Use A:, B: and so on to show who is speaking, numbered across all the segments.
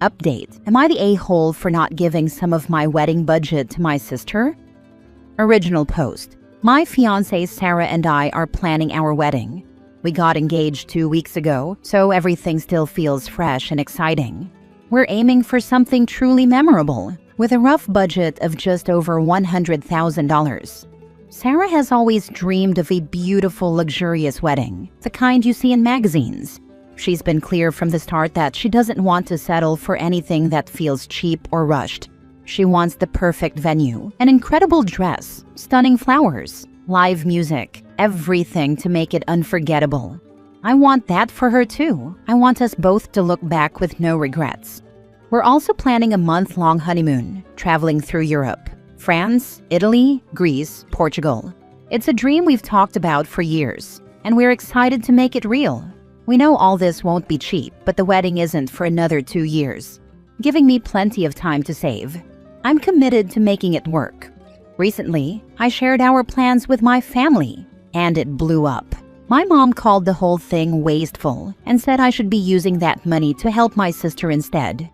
A: Update: am I the a-hole for not giving some of my wedding budget to my sister? Original post: my fiancé Sarah and I are planning our wedding. We got engaged 2 weeks ago, so everything still feels fresh and exciting. We're aiming for something truly memorable, with a rough budget of just over $100,000. Sarah has always dreamed of a beautiful, luxurious wedding, the kind you see in magazines. She's been clear from the start that she doesn't want to settle for anything that feels cheap or rushed. She wants the perfect venue, an incredible dress, stunning flowers, live music, everything to make it unforgettable. I want that for her too. I want us both to look back with no regrets. We're also planning a month-long honeymoon, traveling through Europe. France, Italy, Greece, Portugal. It's a dream we've talked about for years, and we're excited to make it real. We know all this won't be cheap, but the wedding isn't for another 2 years, giving me plenty of time to save. I'm committed to making it work. Recently, I shared our plans with my family, and it blew up. My mom called the whole thing wasteful and said I should be using that money to help my sister instead.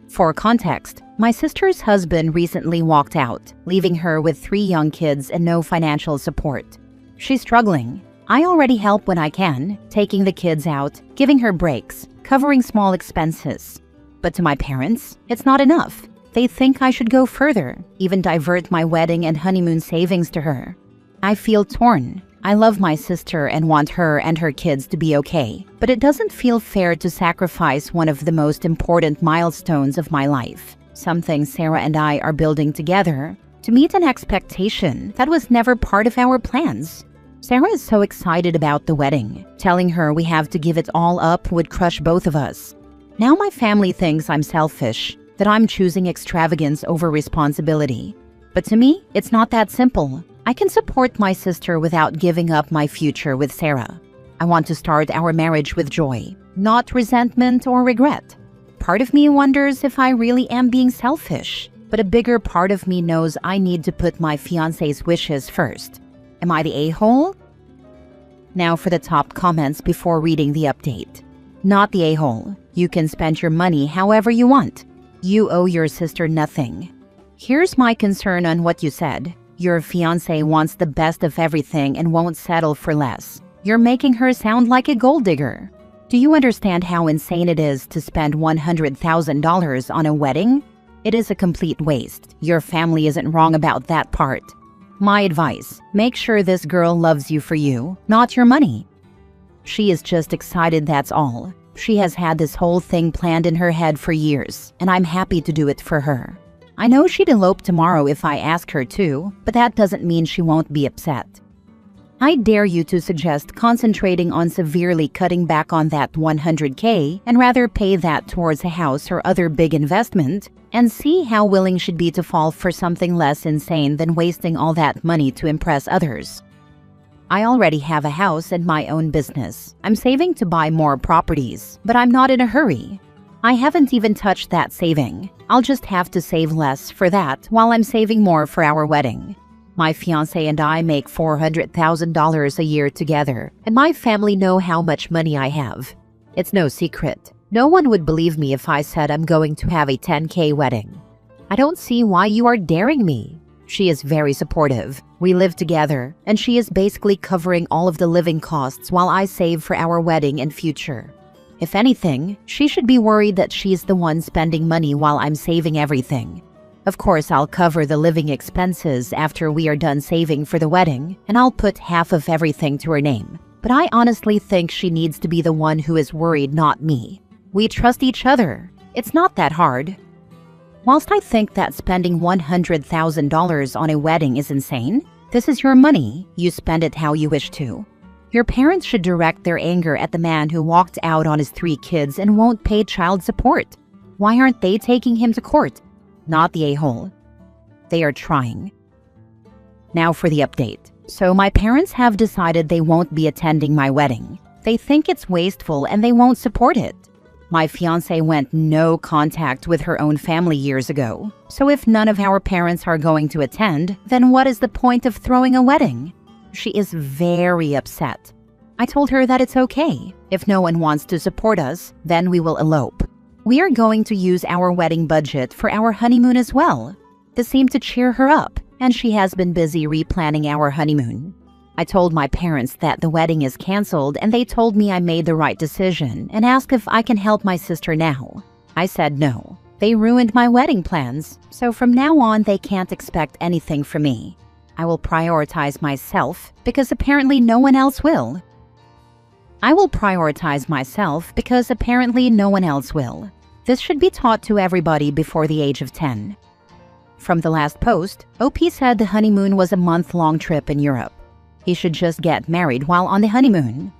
A: For context, my sister's husband recently walked out, leaving her with 3 young kids and no financial support. She's struggling. I already help when I can, taking the kids out, giving her breaks, covering small expenses. But to my parents, it's not enough. They think I should go further, even divert my wedding and honeymoon savings to her. I feel torn. I love my sister and want her and her kids to be okay, but it doesn't feel fair to sacrifice one of the most important milestones of my life, something Sarah and I are building together, to meet an expectation that was never part of our plans. Sarah is so excited about the wedding. Telling her we have to give it all up would crush both of us. Now my family thinks I'm selfish, that I'm choosing extravagance over responsibility. But to me, it's not that simple. I can support my sister without giving up my future with Sarah. I want to start our marriage with joy, not resentment or regret. Part of me wonders if I really am being selfish, but a bigger part of me knows I need to put my fiancé's wishes first. Am I the a-hole? Now for the top comments before reading the update. Not the a-hole. You can spend your money however you want. You owe your sister nothing. Here's my concern on what you said. Your fiancé wants the best of everything and won't settle for less. You're making her sound like a gold digger. Do you understand how insane it is to spend $100,000 on a wedding? It is a complete waste. Your family isn't wrong about that part. My advice: make sure this girl loves you for you, not your money. She is just excited, that's all. She has had this whole thing planned in her head for years, and I'm happy to do it for her. I know she'd elope tomorrow if I ask her to, but that doesn't mean she won't be upset. I dare you to suggest concentrating on severely cutting back on that $100K and rather pay that towards a house or other big investment, and see how willing she'd be to fall for something less insane than wasting all that money to impress others. I already have a house and my own business. I'm saving to buy more properties, but I'm not in a hurry. I haven't even touched that saving. I'll just have to save less for that while I'm saving more for our wedding. My fiancé and I make $400,000 a year together, and my family know how much money I have. It's no secret. No one would believe me if I said I'm going to have a $10K wedding. I don't see why you are daring me. She is very supportive. We live together, and she is basically covering all of the living costs while I save for our wedding and future. If anything, she should be worried that she's the one spending money while I'm saving everything. Of course, I'll cover the living expenses after we are done saving for the wedding, and I'll put half of everything to her name. But I honestly think she needs to be the one who is worried, not me. We trust each other. It's not that hard. Whilst I think that spending $100,000 on a wedding is insane, this is your money. You spend it how you wish to. Your parents should direct their anger at the man who walked out on his 3 kids and won't pay child support. Why aren't they taking him to court? Not the a-hole. They are trying. Now for the update. So my parents have decided they won't be attending my wedding. They think it's wasteful and they won't support it. My fiancé went no contact with her own family years ago. So if none of our parents are going to attend, then what is the point of throwing a wedding? She is very upset. I told her that it's okay. If no one wants to support us, then we will elope. We are going to use our wedding budget for our honeymoon as well. This seemed to cheer her up, and she has been busy replanning our honeymoon. I told my parents that the wedding is canceled, and they told me I made the right decision and asked if I can help my sister now. I said no. They ruined my wedding plans, so from now on they can't expect anything from me. I will prioritize myself because apparently no one else will. This should be taught to everybody before the age of 10. From the last post, OP said the honeymoon was a month-long trip in Europe. He should just get married while on the honeymoon.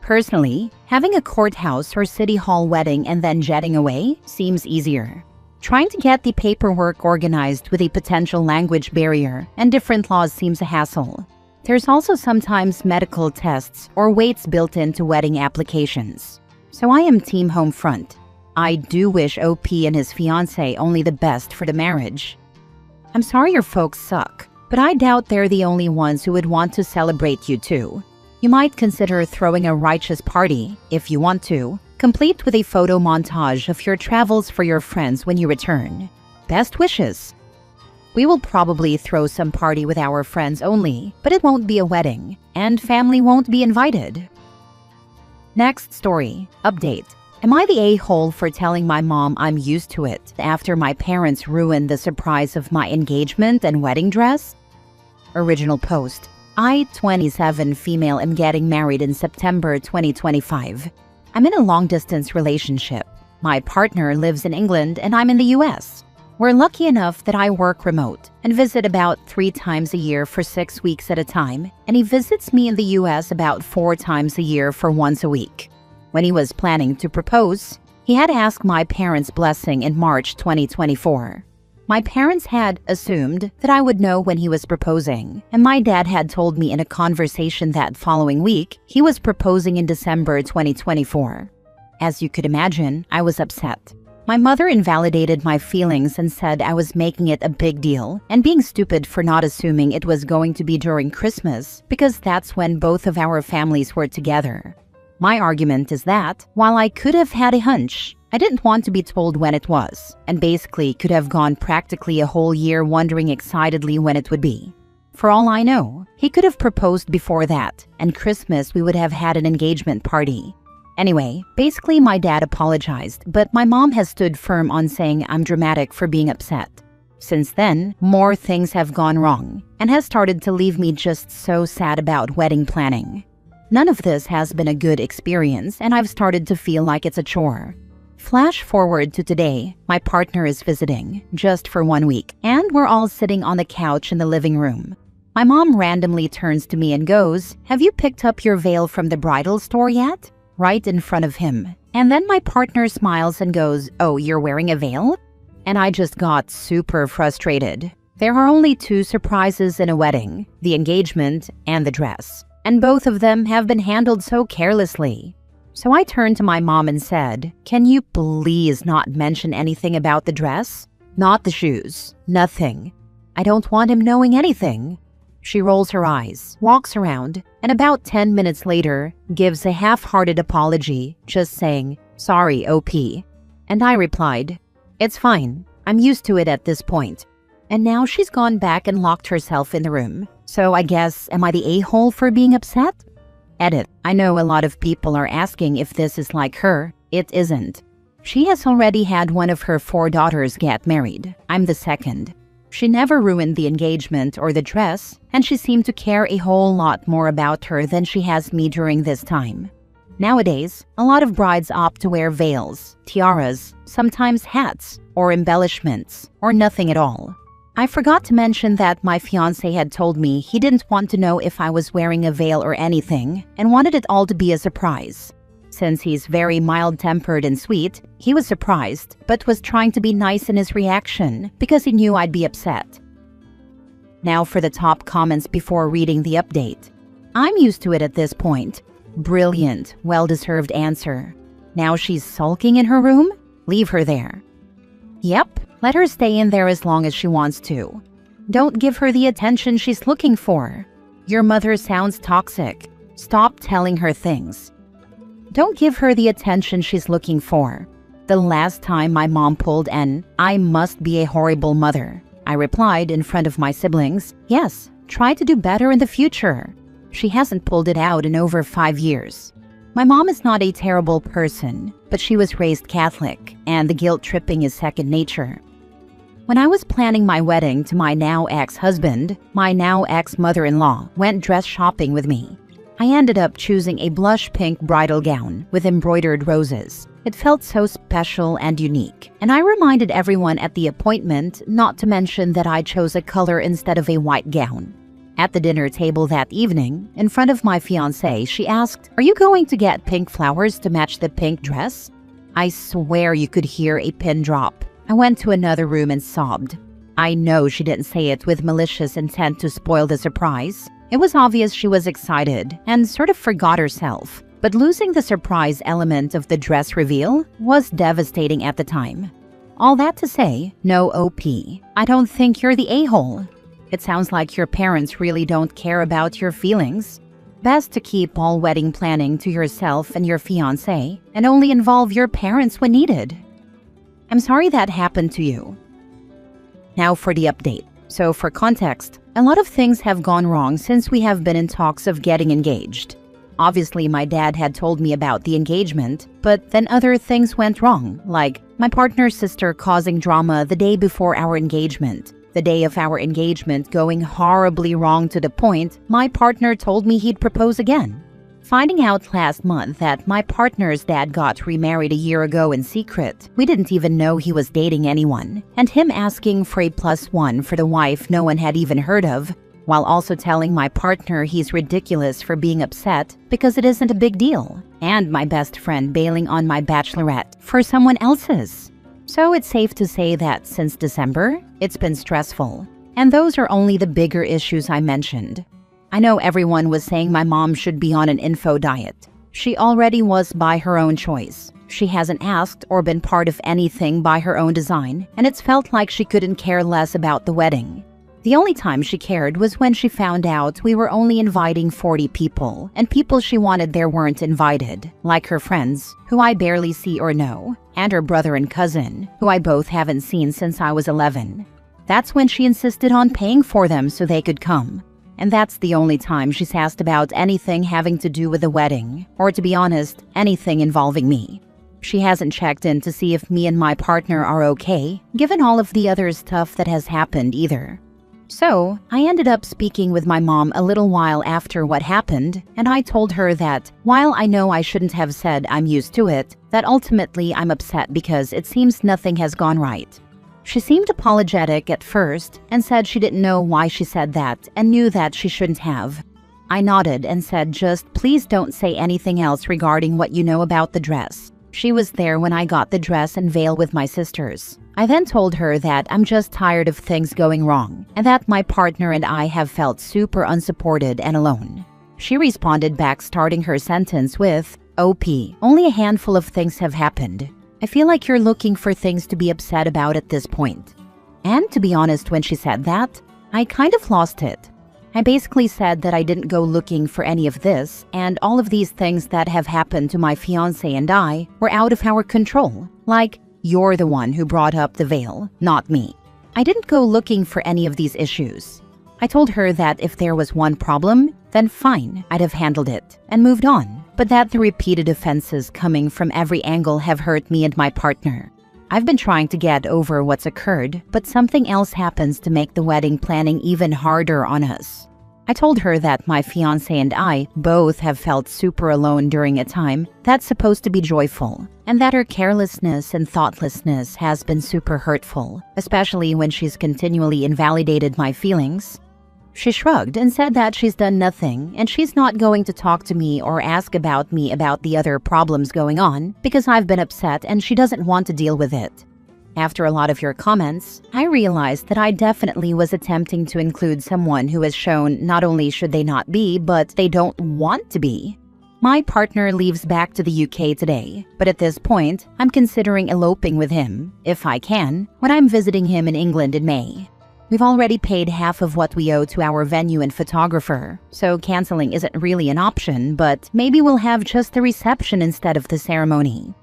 A: Personally, having a courthouse or city hall wedding and then jetting away seems easier. Trying to get the paperwork organized with a potential language barrier and different laws seems a hassle. There's also sometimes medical tests or weights built into wedding applications. So I am team home front. I do wish OP and his fiancée only the best for the marriage. I'm sorry your folks suck, but I doubt they're the only ones who would want to celebrate you too. You might consider throwing a righteous party, if you want to, complete with a photo montage of your travels for your friends when you return. Best wishes! We will probably throw some party with our friends only, but it won't be a wedding, and family won't be invited. Next story. Update. Am I the a-hole for telling my mom I'm used to it after my parents ruined the surprise of my engagement and wedding dress? Original post. I, 27 female, am getting married in September 2025. I'm in a long-distance relationship. My partner lives in England and I'm in the US. We're lucky enough that I work remote and visit about 3 times a year for 6 weeks at a time, and he visits me in the US about 4 times a year for once a week. When he was planning to propose, he had asked my parents' blessing in March 2024. My parents had assumed that I would know when he was proposing, and my dad had told me in a conversation that following week he was proposing in December 2024. As you could imagine, I was upset. My mother invalidated my feelings and said I was making it a big deal and being stupid for not assuming it was going to be during Christmas because that's when both of our families were together. My argument is that, while I could have had a hunch, I didn't want to be told when it was, and basically could have gone practically a whole year wondering excitedly when it would be. For all I know, he could have proposed before that, and Christmas we would have had an engagement party. Anyway, basically my dad apologized, but my mom has stood firm on saying I'm dramatic for being upset. Since then, more things have gone wrong, and has started to leave me just so sad about wedding planning. None of this has been a good experience, and I've started to feel like it's a chore. Flash forward to today, my partner is visiting, just for 1 week, and we're all sitting on the couch in the living room. My mom randomly turns to me and goes, "Have you picked up your veil from the bridal store yet?" Right in front of him. And then my partner smiles and goes, "Oh, you're wearing a veil?" And I just got super frustrated. There are only 2 surprises in a wedding, the engagement and the dress, and both of them have been handled so carelessly. So I turned to my mom and said, "Can you please not mention anything about the dress? Not the shoes. Nothing. I don't want him knowing anything." She rolls her eyes, walks around, and about 10 minutes later, gives a half-hearted apology, just saying, "Sorry, OP." And I replied, "It's fine. I'm used to it at this point." And now she's gone back and locked herself in the room. So I guess, am I the a-hole for being upset? Edit. I know a lot of people are asking if this is like her. It isn't. She has already had one of her 4 daughters get married. I'm the second. She never ruined the engagement or the dress, and she seemed to care a whole lot more about her than she has me during this time. Nowadays, a lot of brides opt to wear veils, tiaras, sometimes hats, or embellishments, or nothing at all. I forgot to mention that my fiancé had told me he didn't want to know if I was wearing a veil or anything, and wanted it all to be a surprise. Since he's very mild-tempered and sweet, he was surprised, but was trying to be nice in his reaction because he knew I'd be upset. Now for the top comments before reading the update. I'm used to it at this point. Brilliant, well-deserved answer. Now she's sulking in her room? Leave her there. Yep, let her stay in there as long as she wants to. Don't give her the attention she's looking for. Your mother sounds toxic. Stop telling her things. Don't give her the attention she's looking for. The last time my mom pulled an "I must be a horrible mother," I replied in front of my siblings, "Yes, try to do better in the future." She hasn't pulled it out in over 5 years. My mom is not a terrible person, but she was raised Catholic, and the guilt tripping is second nature. When I was planning my wedding to my now ex-husband, my now ex-mother-in-law went dress shopping with me. I ended up choosing a blush pink bridal gown with embroidered roses. It felt so special and unique, and I reminded everyone at the appointment not to mention that I chose a color instead of a white gown. At the dinner table that evening, in front of my fiancé, she asked, "Are you going to get pink flowers to match the pink dress?" I swear you could hear a pin drop. I went to another room and sobbed. I know she didn't say it with malicious intent to spoil the surprise. It was obvious she was excited and sort of forgot herself. But losing the surprise element of the dress reveal was devastating at the time. All that to say, no OP. I don't think you're the a-hole. It sounds like your parents really don't care about your feelings. Best to keep all wedding planning to yourself and your fiancé and only involve your parents when needed. I'm sorry that happened to you. Now for the update. So for context, a lot of things have gone wrong since we have been in talks of getting engaged. Obviously, my dad had told me about the engagement, but then other things went wrong, like my partner's sister causing drama the day before our engagement. The day of our engagement going horribly wrong to the point my partner told me he'd propose again. Finding out last month that my partner's dad got remarried a year ago in secret, we didn't even know he was dating anyone, and him asking for a +1 for the wife no one had even heard of, while also telling my partner he's ridiculous for being upset because it isn't a big deal, and my best friend bailing on my bachelorette for someone else's. So it's safe to say that since December, it's been stressful, and those are only the bigger issues I mentioned. I know everyone was saying my mom should be on an info diet. She already was by her own choice. She hasn't asked or been part of anything by her own design, and it's felt like she couldn't care less about the wedding. The only time she cared was when she found out we were only inviting 40 people, and people she wanted there weren't invited, like her friends, who I barely see or know, and her brother and cousin, who I both haven't seen since I was 11. That's when she insisted on paying for them so they could come. And that's the only time she's asked about anything having to do with the wedding, or to be honest, anything involving me. She hasn't checked in to see if me and my partner are okay, given all of the other stuff that has happened either. So, I ended up speaking with my mom a little while after what happened, and I told her that, while I know I shouldn't have said I'm used to it, that ultimately I'm upset because it seems nothing has gone right. She seemed apologetic at first and said she didn't know why she said that and knew that she shouldn't have. I nodded and said just please don't say anything else regarding what you know about the dress. She was there when I got the dress and veil with my sisters. I then told her that I'm just tired of things going wrong and that my partner and I have felt super unsupported and alone. She responded back starting her sentence with, "OP, only a handful of things have happened. I feel like you're looking for things to be upset about at this point." And to be honest, when she said that, I kind of lost it. I basically said that I didn't go looking for any of this, and all of these things that have happened to my fiancé and I were out of our control. Like, you're the one who brought up the veil, not me. I didn't go looking for any of these issues. I told her that if there was one problem, then fine, I'd have handled it and moved on, but that the repeated offenses coming from every angle have hurt me and my partner. I've been trying to get over what's occurred, but something else happens to make the wedding planning even harder on us. I told her that my fiancé and I both have felt super alone during a time that's supposed to be joyful, and that her carelessness and thoughtlessness has been super hurtful, especially when she's continually invalidated my feelings. She shrugged and said that she's done nothing and she's not going to talk to me or ask about me about the other problems going on because I've been upset and she doesn't want to deal with it. After a lot of your comments, I realized that I definitely was attempting to include someone who has shown not only should they not be, but they don't want to be. My partner leaves back to the UK today, but at this point, I'm considering eloping with him, if I can, when I'm visiting him in England in May. We've already paid half of what we owe to our venue and photographer, so canceling isn't really an option, but maybe we'll have just the reception instead of the ceremony.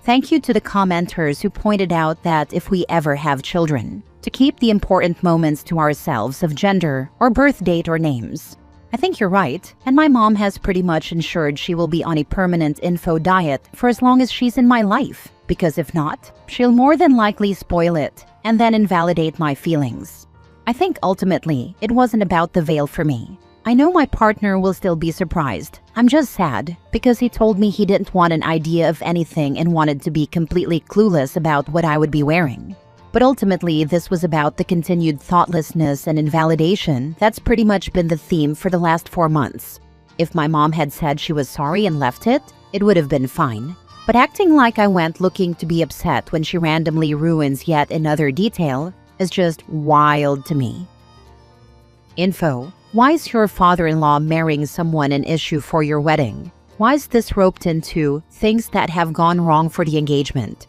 A: Thank you to the commenters who pointed out that if we ever have children, to keep the important moments to ourselves of gender or birth date or names. I think you're right, and my mom has pretty much ensured she will be on a permanent info diet for as long as she's in my life, because if not, she'll more than likely spoil it and then invalidate my feelings. I think ultimately, it wasn't about the veil for me. I know my partner will still be surprised. I'm just sad because he told me he didn't want an idea of anything and wanted to be completely clueless about what I would be wearing. But ultimately, this was about the continued thoughtlessness and invalidation that's pretty much been the theme for the last 4 months. If my mom had said she was sorry and left it, it would have been fine. But acting like I went looking to be upset when she randomly ruins yet another detail is just wild to me. Info. Why is your father-in-law marrying someone an issue for your wedding? Why is this roped into things that have gone wrong for the engagement?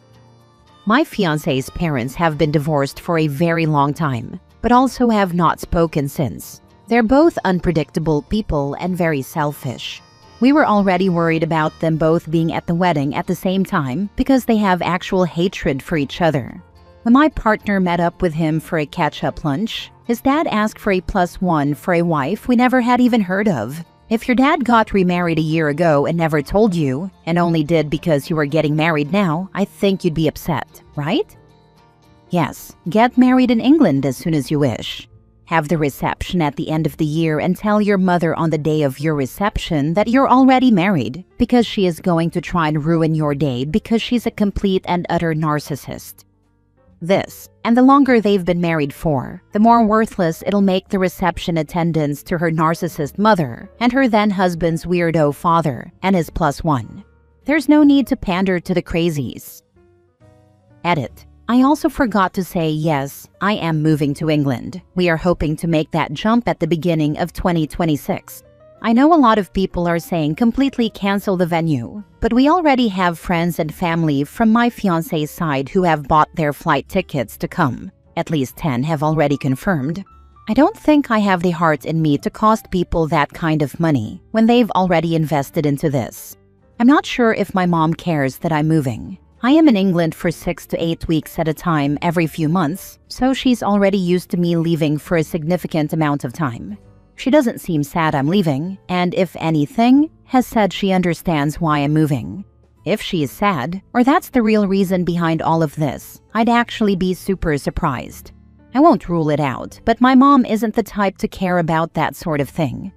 A: My fiancé's parents have been divorced for a very long time, but also have not spoken since. They're both unpredictable people and very selfish. We were already worried about them both being at the wedding at the same time because they have actual hatred for each other. When my partner met up with him for a catch-up lunch, his dad asked for a +1 for a wife we never had even heard of. If your dad got remarried a year ago and never told you, and only did because you were getting married now, I think you'd be upset, right? Yes, get married in England as soon as you wish. Have the reception at the end of the year and tell your mother on the day of your reception that you're already married, because she is going to try and ruin your day because she's a complete and utter narcissist. This, and the longer they've been married for, the more worthless it'll make the reception attendance to her narcissist mother and her then-husband's weirdo father and his +1. There's no need to pander to the crazies. Edit. I also forgot to say yes, I am moving to England. We are hoping to make that jump at the beginning of 2026. I know a lot of people are saying completely cancel the venue, but we already have friends and family from my fiancé's side who have bought their flight tickets to come. At least 10 have already confirmed. I don't think I have the heart in me to cost people that kind of money when they've already invested into this. I'm not sure if my mom cares that I'm moving. I am in England for 6 to 8 weeks at a time every few months, so she's already used to me leaving for a significant amount of time. She doesn't seem sad I'm leaving, and if anything, has said she understands why I'm moving. If she is sad, or that's the real reason behind all of this, I'd actually be super surprised. I won't rule it out, but my mom isn't the type to care about that sort of thing.